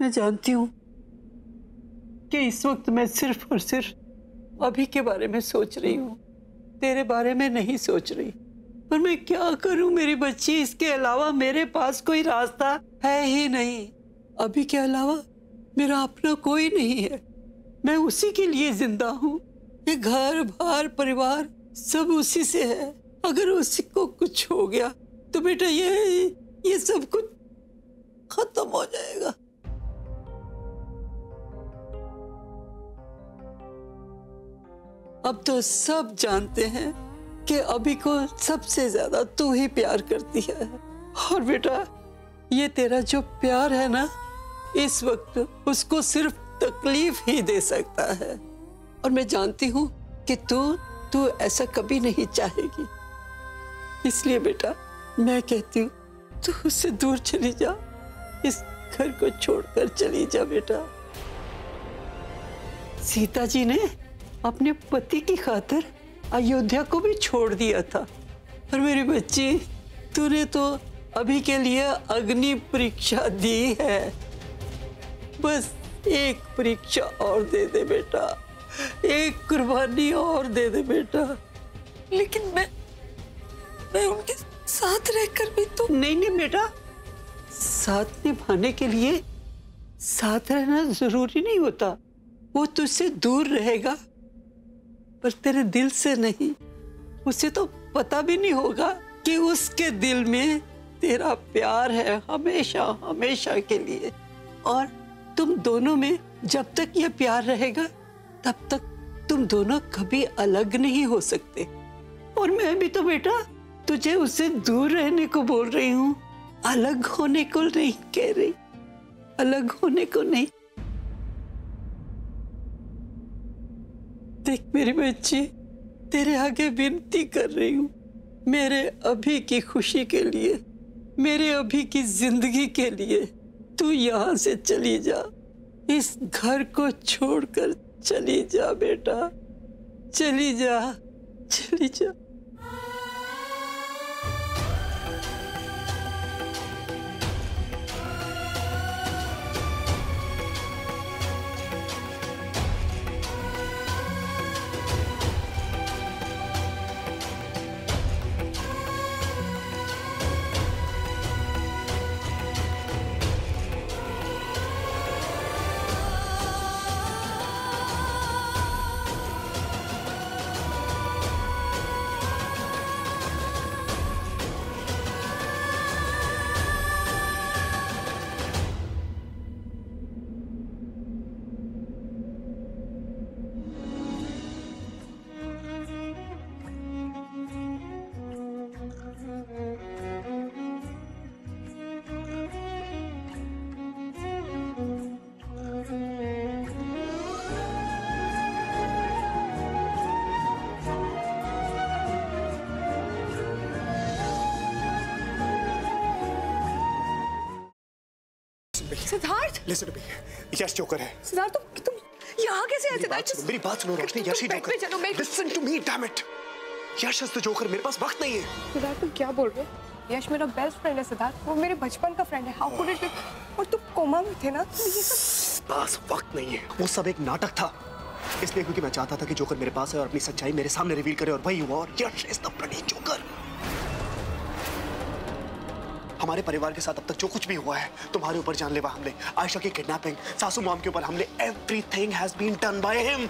मैं जानती हूँ कि इस वक्त मैं सिर्फ और सिर्फ अभी के बारे में सोच रही हूँ, तेरे बारे में नहीं सोच रही। पर मैं क्या करूँ मेरी बच्ची, इसके अलावा मेरे पास कोई रास्ता है ही नहीं। अभी के अलावा मेरा अपना कोई नहीं है। मैं उसी के लिए जिंदा हूँ। ये घर बार परिवार सब उसी से है। अगर उसी को कुछ हो गया तो बेटा ये सब कुछ खत्म हो जाएगा। अब तो सब जानते हैं कि अभी को सबसे ज्यादा तू ही प्यार करती है। और बेटा ये तेरा जो प्यार है ना, इस वक्त उसको सिर्फ तकलीफ ही दे सकता है। और मैं जानती हूँ कि तू ऐसा कभी नहीं चाहेगी। इसलिए बेटा मैं कहती हूँ तू उससे दूर चली जा, इस घर को छोड़कर चली जा बेटा। सीता जी ने अपने पति की खातिर अयोध्या को भी छोड़ दिया था। और मेरी बच्ची तूने तो अभी के लिए अग्नि परीक्षा दी है। बस एक परीक्षा और दे दे बेटा, एक कुर्बानी और दे दे बेटा। लेकिन मैं उनके साथ रहकर भी तो। नहीं बेटा, साथ निभाने के लिए साथ रहना जरूरी नहीं होता। वो तुझसे दूर रहेगा पर तेरे दिल से नहीं। उसे तो पता भी नहीं होगा कि उसके दिल में तेरा प्यार है हमेशा हमेशा के लिए। और तुम दोनों में जब तक ये प्यार रहेगा तब तक तुम दोनों कभी अलग नहीं हो सकते। और मैं भी तो बेटा तुझे उससे दूर रहने को बोल रही हूँ, अलग होने को नहीं कह रही, अलग होने को नहीं। देख मेरी बच्ची, तेरे आगे विनती कर रही हूँ, मेरे अभी की खुशी के लिए, मेरे अभी की जिंदगी के लिए तू यहाँ से चली जा। इस घर को छोड़कर चली जा बेटा, चली जा, चली जा। Siddharth, Listen to me. Yash joker है। सिद्धार्थ तुम यहाँ कैसे आए? सिद्धार्थ मेरी बात सुनो रोशनी, यश ही joker. Listen to me, damn it. Yash is the joker, मेरे पास वक्त नहीं है। सिद्धार्थ तुम क्या बोल रहे हो? यश मेरा बेस्ट फ्रेंड है सिद्धार्थ, वो मेरे बचपन का फ्रेंड है। How could it? और तुम कोमा में थे ना? पास वक्त नहीं है, वो सब एक नाटक था। इसलिए क्योंकि मैं चाहता था कि जोकर मेरे पास है और अपनी सच्चाई मेरे सामने रिवील करे, और वही हुआ। और यश इज द ब्लडी जोकर। हमारे परिवार के साथ अब तक जो कुछ भी हुआ है, तुम्हारे ऊपर जानलेवा हमले, आयशा की किडनैपिंग, सासू मॉम के ऊपर हमले, everything has been done by him.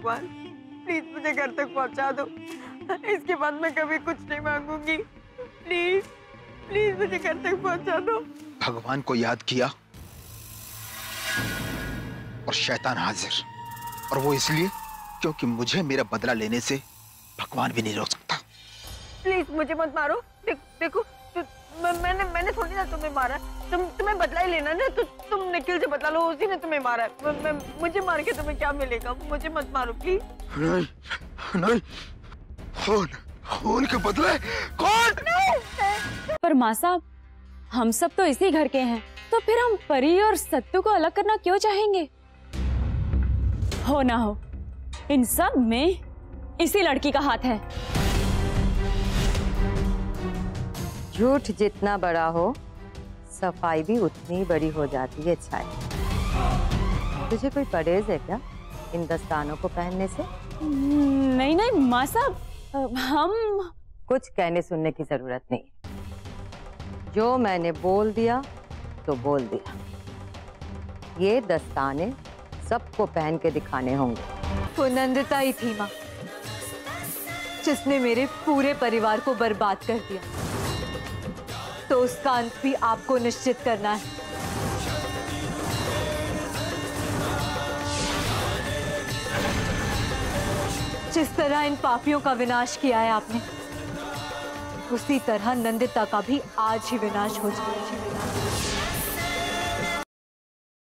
Please मुझे घर तक पहुंचा दो, इसके बाद मैं कभी कुछ नहीं मांगूंगी। प्लीज प्लीज मुझे घर तक पहुंचा दो। भगवान को याद किया और शैतान हाजिर, और वो इसलिए क्योंकि मुझे मेरा बदला लेने से भगवान भी नहीं रोक सकता। प्लीज मुझे मत मारो। देखो मैंने थोड़ी ना तुम्हें मारा, तुम्हें बदला ही लेना ना, तो तुम निखिल से बदला लो, उसी ने तुम्हें मारा है। मुझे मार के तुम्हें क्या मिलेगा? मुझे मत मारो प्लीज। नहीं, खून के बदले कौन? पर माँ साहब, हम सब तो इसी घर के हैं, तो फिर हम परी और सत्तू को अलग करना क्यों चाहेंगे? हो ना हो, इन सब में इसी लड़की का हाथ है। झूठ जितना बड़ा हो, सफाई भी उतनी बड़ी हो जाती है छाया। तुझे कोई परहेज है क्या इन दस्तानों को पहनने से? नहीं नहीं माँ साहब, हम कुछ कहने सुनने की जरूरत नहीं। जो मैंने बोल दिया तो बोल दिया। ये दस्ताने सबको पहन के दिखाने होंगे। वो नंदिता ही थी माँ, जिसने मेरे पूरे परिवार को बर्बाद कर दिया, तो उसका अंत भी आपको निश्चित करना है। जिस तरह इन पापियों का विनाश किया है आपने, उसी तरह नंदिता का भी आज ही विनाश हो जाएगा।